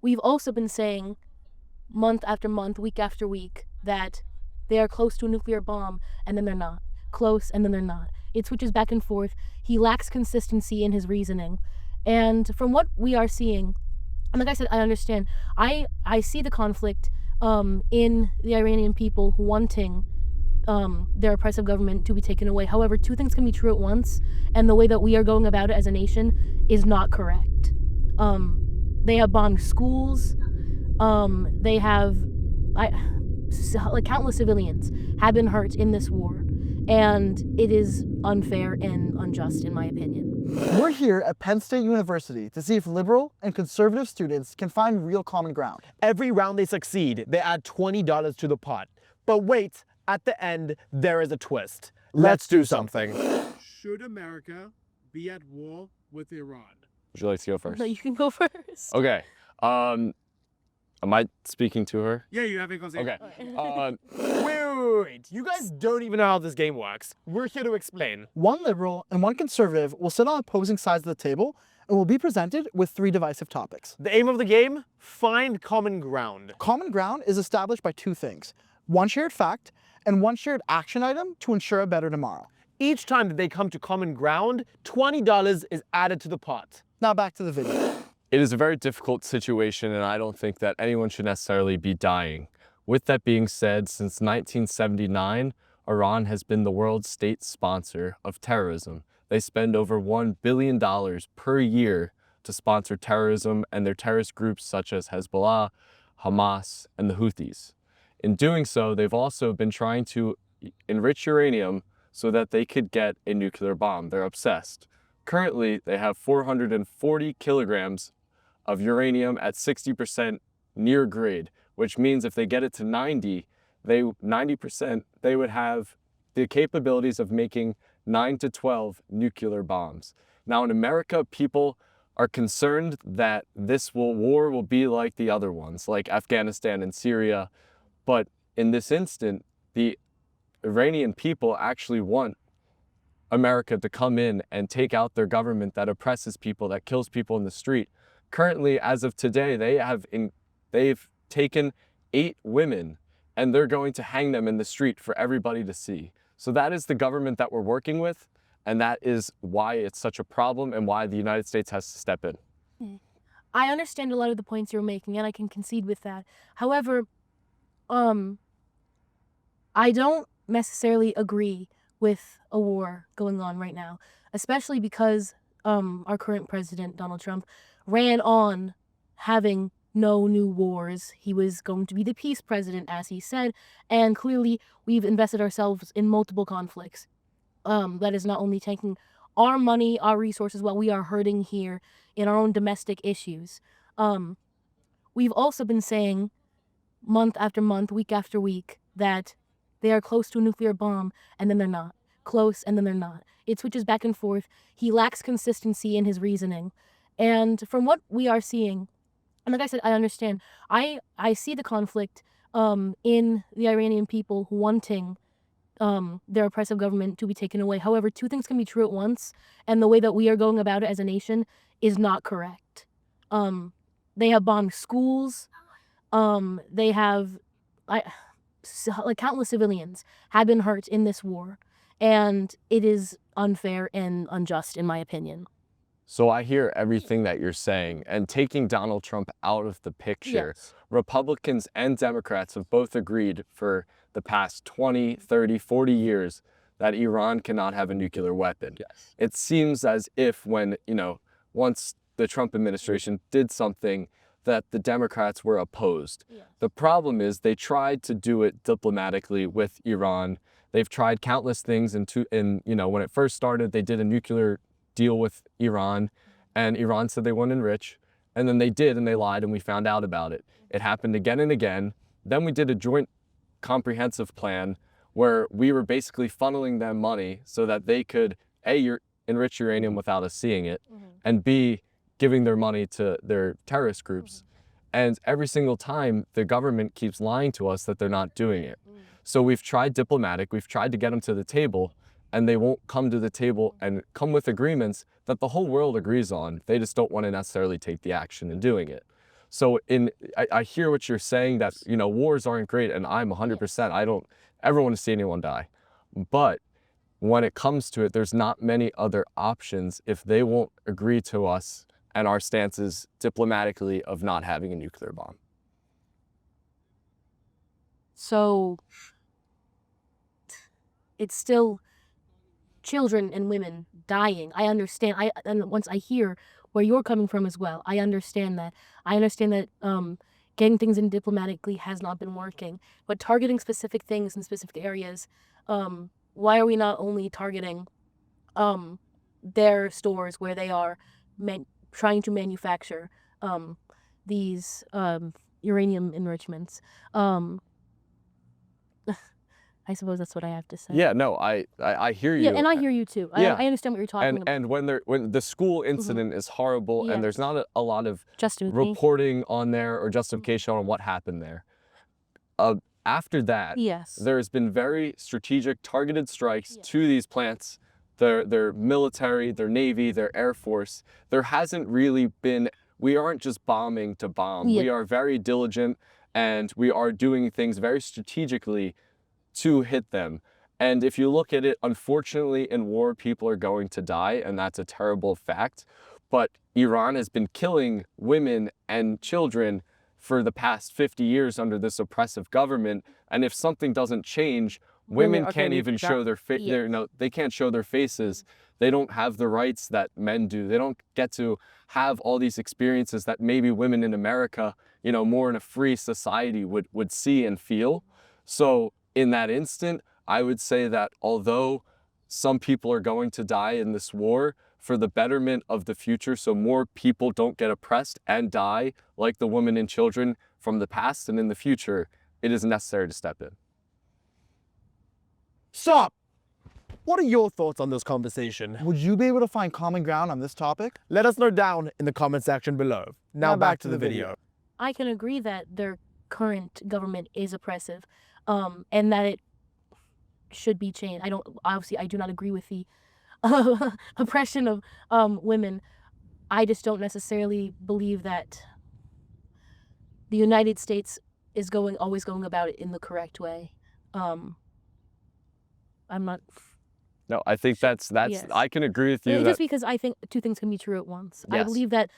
We've also been saying month after month, week after week, that they are close to a nuclear bomb, and then they're not. Close, and then they're not. It switches back and forth. He lacks consistency in his reasoning. And from what we are seeing, and like I said, I understand. I see the conflict in the Iranian people wanting their oppressive government to be taken away. However, two things can be true at once, and the way that we are going about it as a nation is not correct. They have bombed schools. They have, countless civilians have been hurt in this war, and it is unfair and unjust, in my opinion. We're here at Penn State University to see if liberal and conservative students can find real common ground. Every round they succeed, they add $20 to the pot. But wait, at the end, there is a twist. Let's do something. Should America be at war with Iran? Would you like to go first? No, you can go first. Okay. Am I speaking to her? Yeah, you have a conversation. Okay. Wait. You guys don't even know how this game works. We're here to explain. One liberal and one conservative will sit on opposing sides of the table and will be presented with 3 divisive topics. The aim of the game? Find common ground. Common ground is established by 2 things: one shared fact and one shared action item to ensure a better tomorrow. Each time that they come to common ground, $20 is added to the pot. Now back to the video. It is a very difficult situation, and I don't think that anyone should necessarily be dying. With that being said, since 1979, Iran has been the world's state sponsor of terrorism. They spend over $1 billion per year to sponsor terrorism and their terrorist groups such as Hezbollah, Hamas, and the Houthis. In doing so, they've also been trying to enrich uranium so that they could get a nuclear bomb. They're obsessed. Currently, they have 440 kilograms of uranium at 60% near grade, which means if they get it to 90%, they would have the capabilities of making 9 to 12 nuclear bombs. Now in America, people are concerned that this war will be like the other ones, like Afghanistan and Syria. But in this instant, the Iranian people actually want America to come in and take out their government that oppresses people, that kills people in the street. Currently, as of today, they've taken 8 women and they're going to hang them in the street for everybody to see. So that is the government that we're working with, and that is why it's such a problem and why the United States has to step in. I understand a lot of the points you're making, and I can concede with that. However, I don't necessarily agree with a war going on right now, especially because our current president, Donald Trump, ran on having no new wars. He was going to be the peace president, as he said, and clearly we've invested ourselves in multiple conflicts. That is not only taking our money, our resources, while we are hurting here in our own domestic issues. We've also been saying month after month, week after week, that they are close to a nuclear bomb, and then they're not. Close, and then they're not. It switches back and forth. He lacks consistency in his reasoning. And from what we are seeing, and like I said, I understand. I see the conflict in the Iranian people wanting their oppressive government to be taken away. However, 2 things can be true at once, and the way that we are going about it as a nation is not correct. They have bombed schools. They have, countless civilians have been hurt in this war, and it is unfair and unjust, in my opinion. So I hear everything that you're saying, and taking Donald Trump out of the picture, Yes. Republicans and Democrats have both agreed for the past 20, 30, 40 years that Iran cannot have a nuclear weapon. Yes. It seems as if when, once the Trump administration did something, that the Democrats were opposed. Yes. The problem is they tried to do it diplomatically with Iran. They've tried countless things, when it first started, they did a nuclear deal with Iran, and Iran said they wouldn't enrich, and then they did, and they lied, and we found out about it. It happened again and again. Then we did a joint comprehensive plan where we were basically funneling them money so that they could A, enrich uranium without us seeing it, and B, giving their money to their terrorist groups. And every single time, the government keeps lying to us that they're not doing it. So we've tried diplomatic, we've tried to get them to the table, and they won't come to the table and come with agreements that the whole world agrees on. They just don't want to necessarily take the action in doing it. So I hear what you're saying, that, you know, wars aren't great, and I'm 100%. I don't ever want to see anyone die. But when it comes to it, there's not many other options if they won't agree to us and our stances diplomatically of not having a nuclear bomb. So it's still children and women dying. I understand. And once I hear where you're coming from as well, I understand that. I understand that getting things in diplomatically has not been working, but targeting specific things in specific areas. Why are we not only targeting their stores where they are trying to manufacture these uranium enrichments? I suppose that's what I have to say. Yeah, no, I hear you. Yeah, and I hear you too. Yeah. I understand what you're talking about. And when the school incident is horrible, and there's Yes. not a lot of Justification. reporting on there or justification on what happened there. After that, Yes. there's been very strategic targeted strikes to these plants, their military, their Navy, their Air Force. There hasn't really been, we aren't just bombing to bomb. Yeah. We are very diligent, and we are doing things very strategically to hit them. And if you look at it, unfortunately, in war, people are going to die, and that's a terrible fact. But Iran has been killing women and children for the past 50 years under this oppressive government. And if something doesn't change, women can't even show their face. They can't show their faces. They don't have the rights that men do. They don't get to have all these experiences that maybe women in America, you know, more in a free society would see and feel. So in that instant, I would say that although some people are going to die in this war, for the betterment of the future, so more people don't get oppressed and die like the women and children from the past and in the future, it is necessary to step in. Stop! What are your thoughts on this conversation? Would you be able to find common ground on this topic? Let us know down in the comment section below. Now back to the video. I can agree that their current government is oppressive, and that it should be changed. I do not agree with the oppression of women. I just don't necessarily believe that the United States is always going about it in the correct way. I'm not. No, I think that's Yes. I can agree with you. Just because I think two things can be true at once. I Yes. believe that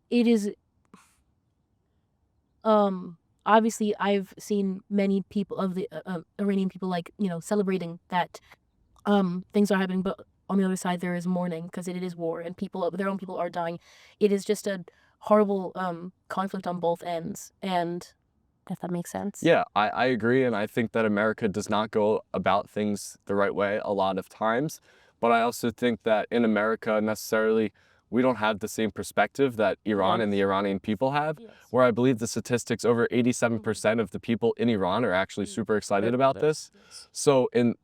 it is. Obviously, I've seen many people of the Iranian people, like, you know, celebrating that things are happening, but on the other side there is mourning because it is war and their own people are dying. It is just a horrible conflict on both ends, and if that makes sense. Yeah, I agree, and I think that America does not go about things the right way a lot of times, but I also think that in America necessarily we don't have the same perspective that Iran and the Iranian people have, where I believe the statistics, over 87% of the people in Iran are actually super excited about this. So in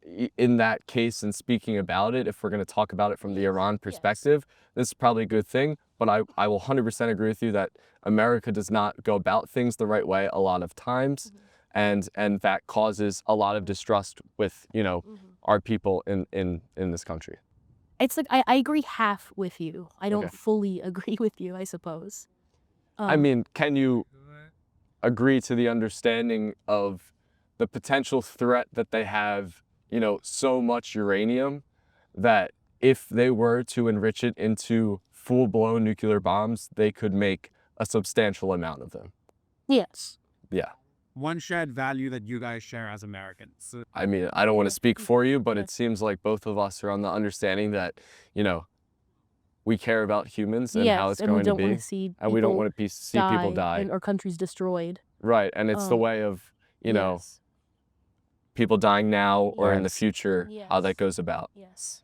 that case, and speaking about it, if we're going to talk about it from the Iran perspective, this is probably a good thing, but I will 100% agree with you that America does not go about things the right way a lot of times, and that causes a lot of distrust with, you know, our people in this country. It's like I agree half with you. I don't fully agree with you, I suppose. I mean, can you agree to the understanding of the potential threat that they have, you know, so much uranium that if they were to enrich it into full-blown nuclear bombs, they could make a substantial amount of them? Yes. Yeah. One shared value that you guys share as Americans. I mean, I don't want to speak for you, but it seems like both of us are on the understanding that, you know, we care about humans and how it's going to be, and we don't want to see people die or countries destroyed. Right, and it's the way of, you know, people dying now or in the future, how that goes about. Yes.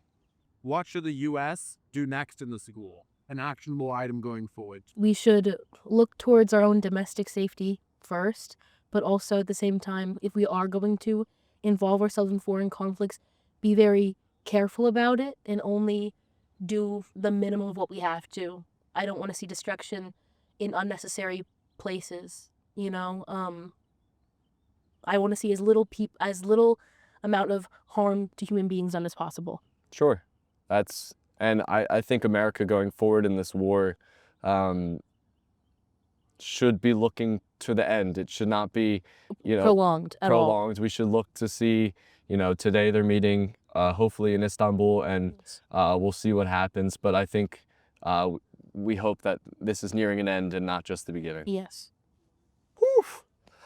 What should the U.S. do next in the school? An actionable item going forward. We should look towards our own domestic safety first, but also at the same time, if we are going to involve ourselves in foreign conflicts, be very careful about it and only do the minimum of what we have to. I don't want to see destruction in unnecessary places, you know. I want to see as little amount of harm to human beings done as possible. Sure. And I think America going forward in this war should be looking to the end. It should not be, prolonged at all. prolonged. We should look to see, today they're meeting, hopefully in Istanbul, and we'll see what happens. But I think we hope that this is nearing an end and not just the beginning. Yes. Whew.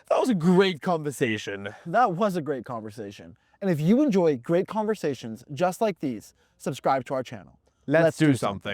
That was a great conversation. That was a great conversation. And if you enjoy great conversations just like these, subscribe to our channel. Let's do something.